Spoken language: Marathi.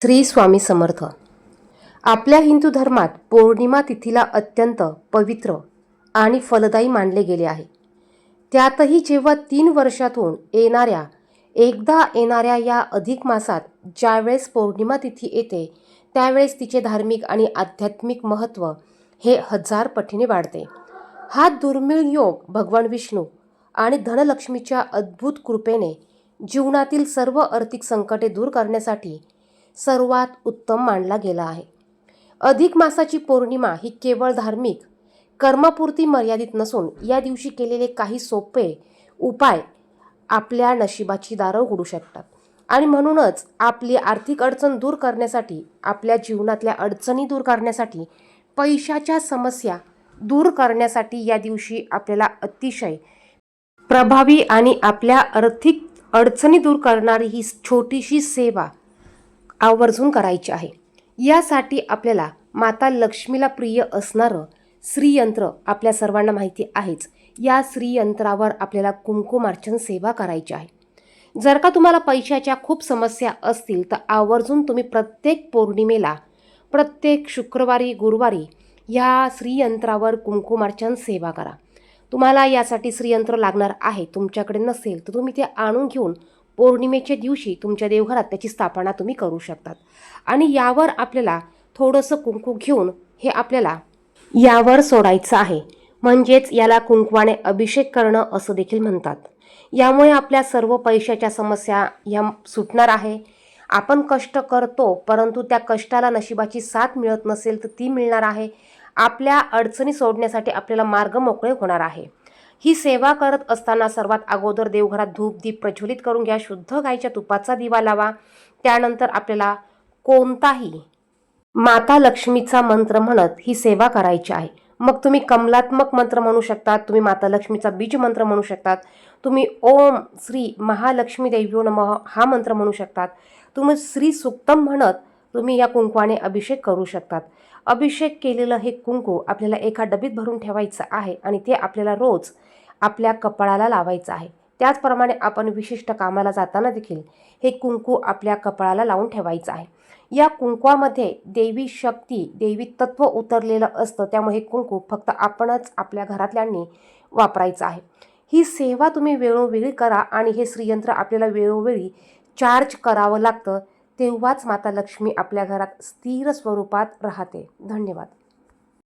श्री स्वामी समर्थ. आपल्या हिंदू धर्मात पौर्णिमा तिथीला अत्यंत पवित्र आणि फलदायी मानले गेले आहे. त्यातही जेव्हा 3 वर्षातून एकदा येणाऱ्या या अधिक मासात ज्यावेळेस पौर्णिमा तिथी येते, त्यावेळेस तिचे धार्मिक आणि आध्यात्मिक महत्त्व हे 1000 पटीने वाढते. हा दुर्मिळ योग भगवान विष्णू आणि धनलक्ष्मीच्या अद्भुत कृपेने जीवनातील सर्व आर्थिक संकटे दूर करण्यासाठी सर्वात उत्तम मानला गेला आहे. अधिक मासाची पौर्णिमा ही केवळ धार्मिक कर्मापुरती मर्यादित नसून या दिवशी केलेले काही सोपे उपाय आपल्या नशिबाची दारं उघडू शकतात. आणि म्हणूनच आपली आर्थिक अडचण दूर करण्यासाठी, आपल्या जीवनातल्या अडचणी दूर करण्यासाठी, पैशाच्या समस्या दूर करण्यासाठी या दिवशी आपल्याला अतिशय प्रभावी आणि आपल्या आर्थिक अडचणी दूर करणारी ही छोटीशी सेवा आवर्जून करायची आहे. यासाठी आपल्याला माता लक्ष्मीला प्रिय असणारं श्रीयंत्र आपल्या सर्वांना माहिती आहेच. या श्रीयंत्रावर आपल्याला कुंकुमार्चन सेवा करायची आहे. जर का तुम्हाला पैशाच्या खूप समस्या असतील तर आवर्जून तुम्ही प्रत्येक पौर्णिमेला, प्रत्येक शुक्रवारी, गुरुवारी या श्रीयंत्रावर कुंकुमार्चन सेवा करा. तुम्हाला यासाठी श्रीयंत्र लागणार आहे. तुमच्याकडे नसेल तर तुम्ही ते आणून घेऊन पौर्णिमेच्या दिवशी तुमच्या देवघरात त्याची स्थापना तुम्ही करू शकतात. आणि यावर आपल्याला थोडंसं कुंकू घेऊन हे आपल्याला यावर सोडायचं आहे. म्हणजेच याला कुंकवाने अभिषेक करणं असं देखील म्हणतात. यामुळे आपल्या सर्व पैशाच्या समस्या या सुटणार आहे. आपण कष्ट करतो परंतु त्या कष्टाला नशिबाची साथ मिळत नसेल तर ती मिळणार आहे. आपल्या अडचणी सोडण्यासाठी आपल्याला मार्ग मोकळे होणार आहे. ही सेवा करत असताना सर्वात अगोदर देवघरात धूप दीप प्रज्वलित करून घ्या. शुद्ध गाईच्या तुपाचा दिवा लावा. त्यानंतर आपल्याला कोणताही माता लक्ष्मीचा मंत्र म्हणत ही सेवा करायची आहे. मग तुम्ही कमलात्मक मंत्र म्हणू शकतात, तुम्ही माता लक्ष्मीचा बीज मंत्र म्हणू शकतात, तुम्ही ओम श्री महालक्ष्मी देव्यो नमः हा मंत्र म्हणू शकतात, तुम्ही श्री सुक्तम म्हणत तुम्ही या कुंकवाने अभिषेक करू शकतात. अभिषेक केलेलं हे कुंकू आपल्याला एका डबीत भरून ठेवायचं आहे आणि ते आपल्याला रोज आपल्या कपाळाला लावायचं आहे. त्याचप्रमाणे आपण विशिष्ट कामाला जाताना देखील हे कुंकू आपल्या कपाळाला लावून ठेवायचं आहे. या कुंकवामध्ये देवी शक्ती, देवी तत्व उतरलेलं असतं. त्यामुळे हे कुंकू फक्त आपणच आपल्या घरातल्यांनी वापरायचं आहे. ही सेवा तुम्ही वेळोवेळी करा आणि हे श्रीयंत्र आपल्याला वेळोवेळी चार्ज करावं लागतं. तेव्हाच माता लक्ष्मी आपल्या घरात स्थिर स्वरूपात राहते. धन्यवाद.